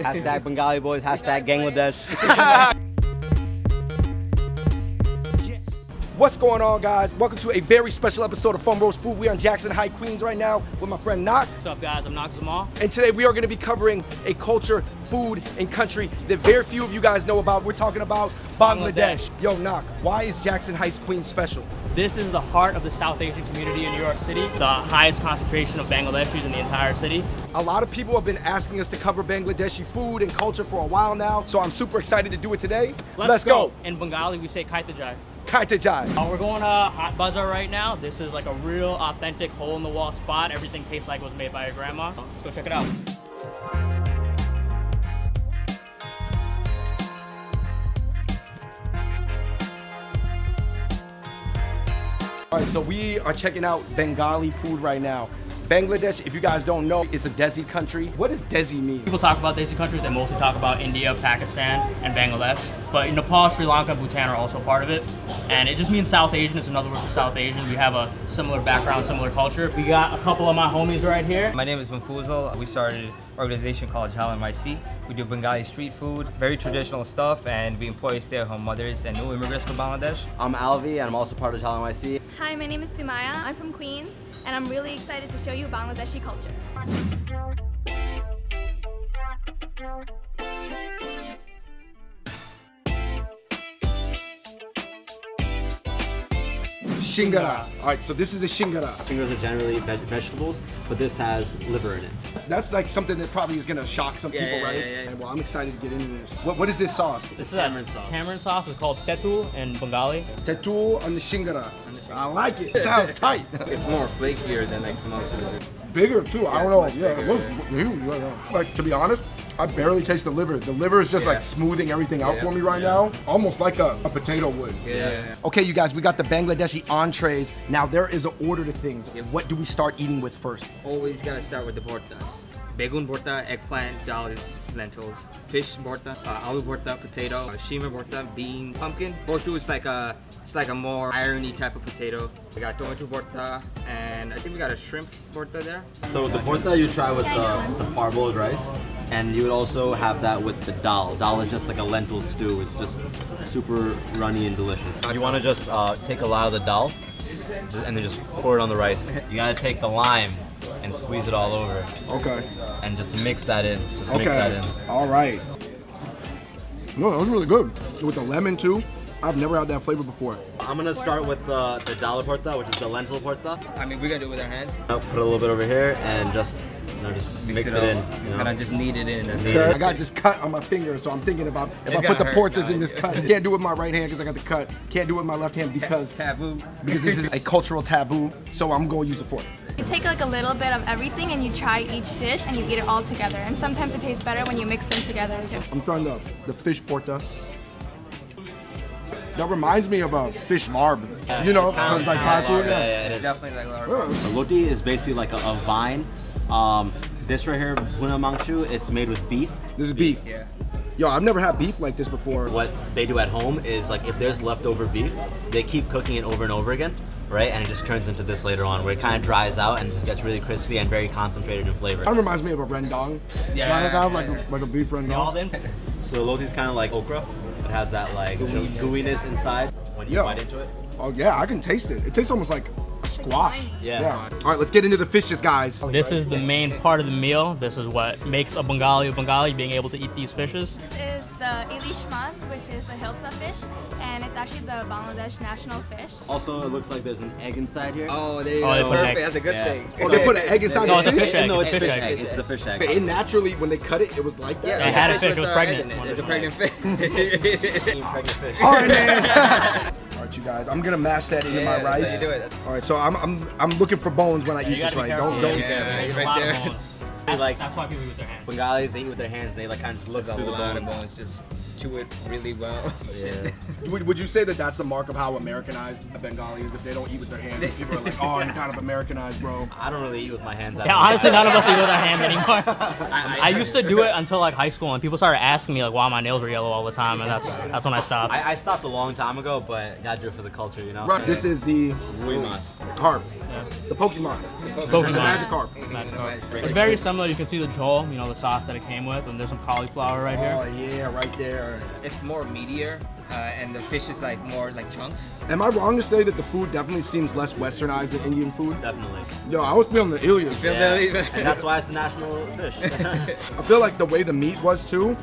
Hashtag Bengali boys, hashtag Bangladesh. What's going on, guys? Welcome to a very special episode of Fun Roast Food. We're in Jackson Heights, Queens right now with my friend Nak. What's up, guys? I'm Nak Zamal. And today we are going to be covering a culture, food, and country that very few of you guys know about. We're talking about Bangladesh. Yo, Nak, why is Jackson Heights, Queens special? This is the heart of the South Asian community in New York City, the highest concentration of Bangladeshis in the entire city. A lot of people have been asking us to cover Bangladeshi food and culture for a while now, so I'm super excited to do it today. Let's go. In Bengali, we say Kaitajai. Kaitajai. We're going to Hot Bazaar right now. This is like a real authentic hole-in-the-wall spot. Everything tastes like it was made by your grandma. Let's go check it out. All right, so we are checking out Bengali food right now. Bangladesh, if you guys don't know, is a Desi country. What does Desi mean? People talk about Desi countries, they mostly talk about India, Pakistan, and Bangladesh. But Nepal, Sri Lanka, Bhutan are also part of it. And it just means South Asian. It's another word for South Asian. We have a similar background, similar culture. We got a couple of my homies right here. My name is Mafuzal. We started an organization called Jal NYC. We do Bengali street food, very traditional stuff, and we employ stay-at-home mothers and new immigrants from Bangladesh. I'm Alvi, and I'm also part of Jal NYC. Hi, my name is Sumaya. I'm from Queens, and I'm really excited to show you Bangladeshi culture. Shingara. All right, so this is a shingara. Fingers are generally vegetables, but this has liver in it. That's like something that probably is gonna shock some people, right? Yeah. Well, I'm excited to get into this. What is this sauce? This is tamarind sauce. Tamarind sauce is called tetul in Bengali. Tetul on the shingara. I like it. Sounds tight. It's more flakier than like some other. Bigger too. I don't know. Yeah, it looks huge right now. Like, to be honest, I barely taste the liver. The liver is just like smoothing everything out for me right now. Almost like a potato would. Yeah. Okay, you guys, we got the Bangladeshi entrees. Now there is an order to things. What do we start eating with first? Always gotta start with the bortas. Begun borta, eggplant, dals, lentils. Fish borta, aloo borta, potato, shima borta, bean, pumpkin. Bortu is like a more irony type of potato. We got tomato borta, and I think we got a shrimp borta there. So the porta you try with the parboiled rice, and you would also have that with the dal. Dal is just like a lentil stew. It's just super runny and delicious. You want to just take a lot of the dal, and then just pour it on the rice. You gotta take the lime and squeeze it all over. Okay. And just mix that in. Mix that in. All right. No, that was really good. With the lemon too. I've never had that flavor before. I'm gonna start with the dal porta, which is the lentil porta. I mean, we're gonna do it with our hands. Put a little bit over here and just mix it in. You know? And I just knead it in. Okay. I got this cut on my finger, so I'm thinking about if I put the portas in this cut. I can't do it with my right hand because I got the cut. Can't do it with my left hand because Taboo. this is a cultural taboo. So I'm going to use a fork. You take like a little bit of everything and you try each dish and you eat it all together. And sometimes it tastes better when you mix them together too. I'm trying the fish porta. That reminds me of a fish larb. You know, it's like Thai food. Yeah, it It's is. definitely like our Roti is basically like a vine. This right here, Buna Mangshu, it's made with beef. This is beef. Yeah. Yo, I've never had beef like this before. What they do at home is like if there's leftover beef, they keep cooking it over and over again, right? And it just turns into this later on where it kind of dries out and just gets really crispy and very concentrated in flavor. Kind of reminds me of a rendang. Like a beef rendang. All in. So loti's kind of like okra. It has that like gooiness inside when you Yeah. bite into it. Oh yeah, I can taste it. It tastes almost like a squash. Yeah. All right, let's get into the fishes, guys. This is the main part of the meal. This is what makes a Bengali, being able to eat these fishes. This is the Ilish mas, which is the Hilsa fish, and it's actually the Bangladesh national fish. Also, it looks like there's an egg inside here. Oh, there you Oh, they go. put an Perfect. egg. That's a good Yeah. thing. Oh, they put an egg inside No, the it's a fish? fish egg. No, it's Fish fish egg. egg. It's the fish egg. But it naturally, when they cut it, it was like that. Yeah, It had a it's fish, it was with, pregnant. It's a pregnant fish. Pregnant fish. All right, man. All right, you guys. I'm gonna mash that into my Yeah, that's rice. how you do it. All right, so I'm looking for bones when I You eat this gotta be right. careful. Don't. Yeah, There's right a lot there. of bones. Like- That's why people eat with their hands. Bengalis, they eat with their hands. They like kind of just look There's a through the lot of bones. bones. Just chew it really well. Yeah. Would you say that that's the mark of how Americanized a Bengali is? If they don't eat with their hands, people are like, "Oh, you're kind of Americanized, bro." I don't really eat with my hands. Yeah, honestly, none of us eat with our hands anymore. I used to do it until like high school, and people started asking me like why my nails were yellow all the time, and that's when I stopped. I stopped a long time ago, but gotta do it for the culture, you know? Right. This is the Ruimas. carp. The Pokemon. Pokemon. The Magikarp. Magikarp. It's very similar. You can see the jol, you know, the sauce that it came with, and there's some cauliflower right Oh here. yeah, right there. It's more meatier, and the fish is like more like chunks. Am I wrong to say that the food definitely seems less westernized than Indian food? Definitely. Yo, I was feeling the alias. Feel Yeah. And that's why it's the national fish. I feel like the way the meat was too,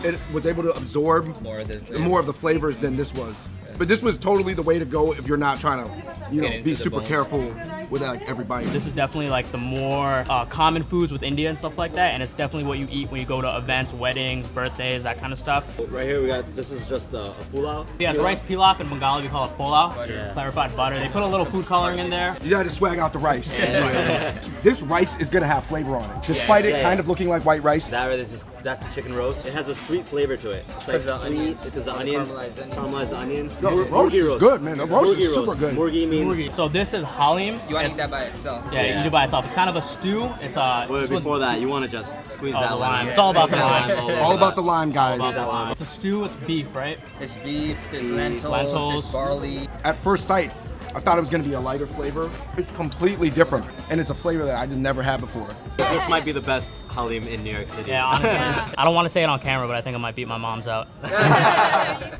it was able to absorb more more of the flavors than this was. But this was totally the way to go if you're not trying to, you know, Get into be the super bone. careful with like every bite. This is definitely like the more common foods with India and stuff like that, and it's definitely what you eat when you go to events, weddings, birthdays, that kind of stuff. Right here we got, this is just a pulao. Yeah, it's rice pilaf in Bengali we call it pulao, Yeah. clarified butter. They put a little food coloring in there. You gotta swag out the rice. This rice is gonna have flavor on it, despite it yeah, kind yeah. of looking like white rice. That right, that's the chicken roast. It has a sweet flavor to it. It's like Because the sweet onions. because the All the onions, caramelized onions. caramelized onions. Yo, the roast is good, man. The roast is super good. Murgi means. So this is halim. You want to It's- eat that by itself. Yeah, you eat it by itself. It's kind of a stew. It's Wait, this one- before that, you want to just squeeze Oh, that the lime. lime. It's all about the Yeah, lime. all All about the lime, guys. about that lime. It's a stew. It's beef, right? There's beef, there's lentils, lentils. there's barley. At first sight, I thought it was gonna be a lighter flavor. It's completely different, and it's a flavor that I just never had before. This might be the best halim in New York City. Yeah, honestly. I don't want to say it on camera, but I think I might beat my mom's out.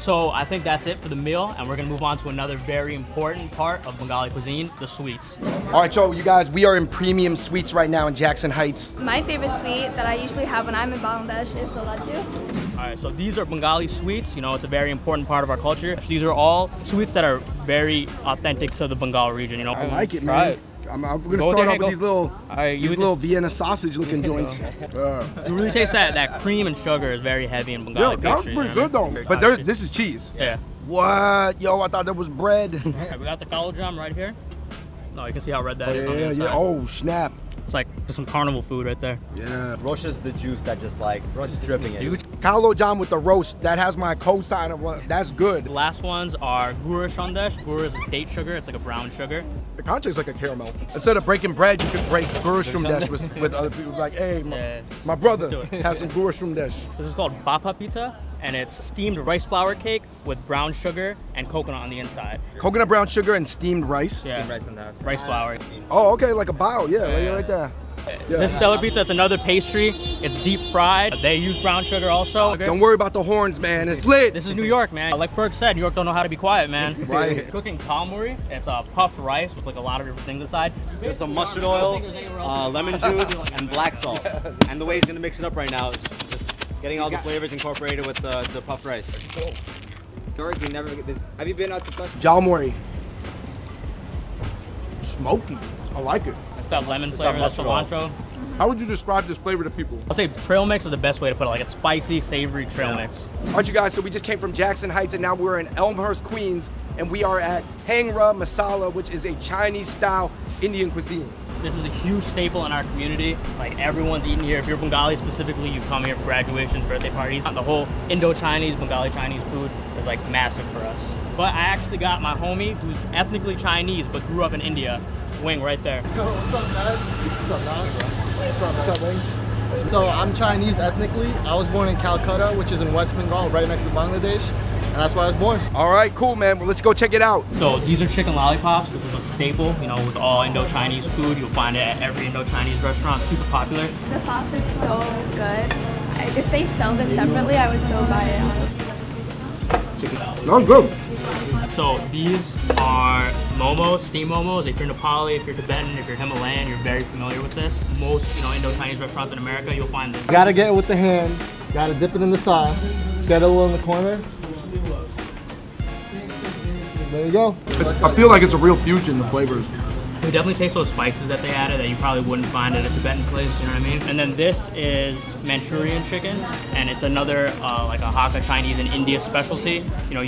So I think that's it for the meal, and we're gonna move on to another very important part of Bengali cuisine, the sweets. All right, so you guys, we are in Premium Sweets right now in Jackson Heights. My favorite sweet that I usually have when I'm in Bangladesh is the laddu. All right, so these are Bengali sweets. You know, it's a very important part of our culture. These are all sweets that are very authentic to the Bengal region. You know, I like it, Try man. it. I'm gonna Go start there, off go. with these little, All right, these little Vienna sausage looking joints. You really taste that cream and sugar is very heavy in Bengali Yo, that was pastries, pretty you know good what I though. mean? But there, this is cheese. Yeah. What? Yo, I thought that was bread. All right, we got the kalo jam right here. No, you can see how red that is on the Yeah, inside. yeah. Oh, snap. It's like some carnival food right there. Yeah. Rosh is the juice that just like is dripping in. Dude. Kalo jam with the roast. That has my cosign of what. That's good. The last ones are gur shandesh. Gur is date sugar. It's like a brown sugar. The context like a caramel. Instead of breaking bread, you could break gurshumdesh with other people. Like, hey, Yeah. my brother Let's do it. has some gurshumdesh. This is called bapa pita, and it's steamed rice flour cake with brown sugar and coconut on the inside. Coconut brown sugar and steamed rice. Yeah, Rice on the outside. rice flour. Oh, okay, like a bao. Yeah, like Yeah. right there. This is Della Pizza. It's another pastry. It's deep fried. They use brown sugar also. Don't worry about the horns, man. It's lit. This is New York, man. Like Berg said, New York don't know how to be quiet, man. Right. Cooking kalmuri. It's puffed rice with like a lot of different things inside. There's some mustard oil, lemon juice, and black salt. And the way he's gonna mix it up right now is just getting all the flavors incorporated with the puffed rice. George, you never get this. Have you been out to Clutch? Jalmori. Smoky. I like it. It's that lemon flavor, that mustard oil. cilantro. How would you describe this flavor to people? I'll say trail mix is the best way to put it. Like a spicy, savory trail mix. All right, you guys, so we just came from Jackson Heights and now we're in Elmhurst, Queens, and we are at Hangra Masala, which is a Chinese-style Indian cuisine. This is a huge staple in our community. Like everyone's eating here. If you're Bengali specifically, you come here for graduations, birthday parties. The whole Indo-Chinese, Bengali Chinese food is like massive for us. But I actually got my homie who's ethnically Chinese but grew up in India, Wing, right there. What's up, guys? What's up, dog? What's up, Wing? So I'm Chinese ethnically. I was born in Calcutta, which is in West Bengal, right next to Bangladesh, and that's where I was born. All right, cool, man. Well, let's go check it out. So these are chicken lollipops. This is a staple, you know, with all Indo-Chinese food. You'll find it at every Indo-Chinese restaurant. Super popular. The sauce is so good. If they sell them separately, I would so buy it. Chicken lollipops. No, good. So these are momos, steam momos. If you're Nepali, if you're Tibetan, if you're Himalayan, you're very familiar with this. Most, Indo-Chinese restaurants in America, you'll find this. Gotta get it with the hand. Gotta dip it in the sauce. Just get it a little in the corner. There you go. I feel like it's a real fusion of flavors. You definitely taste those spices that they added that you probably wouldn't find at a Tibetan place, you know what I mean? And then this is Manchurian chicken, and it's another like a Hakka Chinese and India specialty. You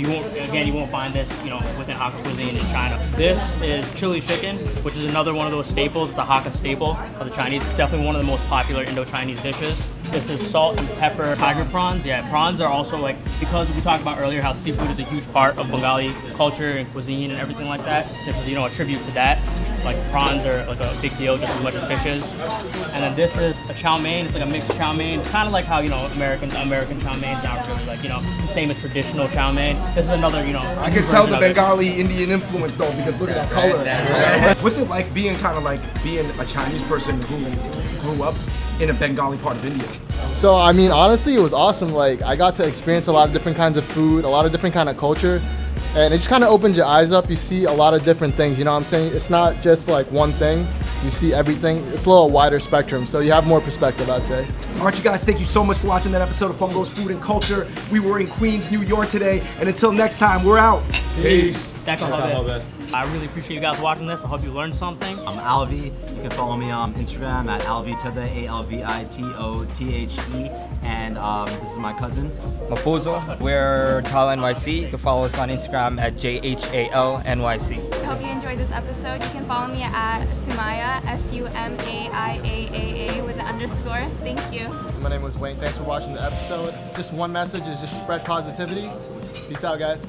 won't find this, within Hakka cuisine in China. This is chili chicken, which is another one of those staples. It's a Hakka staple of the Chinese. Definitely one of the most popular Indo-Chinese dishes. This is salt and pepper tiger prawns. Yeah, prawns are also because we talked about earlier how seafood is a huge part of Bengali culture and cuisine and everything like that. This is, a tribute to that. Like prawns are like a big deal just as much as fish is. And then this is a chow mein. It's like a mixed chow mein. It's kind of like how, you know, American chow mein sour really like, you know, the same as traditional chow mein. This is another, you know, I can tell the version of it. Bengali Indian influence though, because look at that color. What's it like being a Chinese person who grew up in a Bengali part of India? So I mean, honestly, it was awesome. Like I got to experience a lot of different kinds of food, a lot of different kind of culture, and it just kind of opens your eyes up. You see a lot of different things. You know what I'm saying? It's not just like one thing. You see everything. It's a little wider spectrum, so you have more perspective, I'd say. All right, you guys, thank you so much for watching that episode of Fungo's Food and Culture. We were in Queens, New York today, and until next time, we're out. Peace. I really appreciate you guys watching this. I hope you learned something. I'm Alvi. You can follow me on Instagram at Alvitothe, ALVITOTHE. And this is my cousin. Mafuzo. We're Tala NYC. You can follow us on Instagram at JHALNYC. I hope you enjoyed this episode. You can follow me at Sumaya, SUMAIAAA with an underscore. Thank you. My name was Wayne. Thanks for watching the episode. Just one message is just spread positivity. Peace out, guys.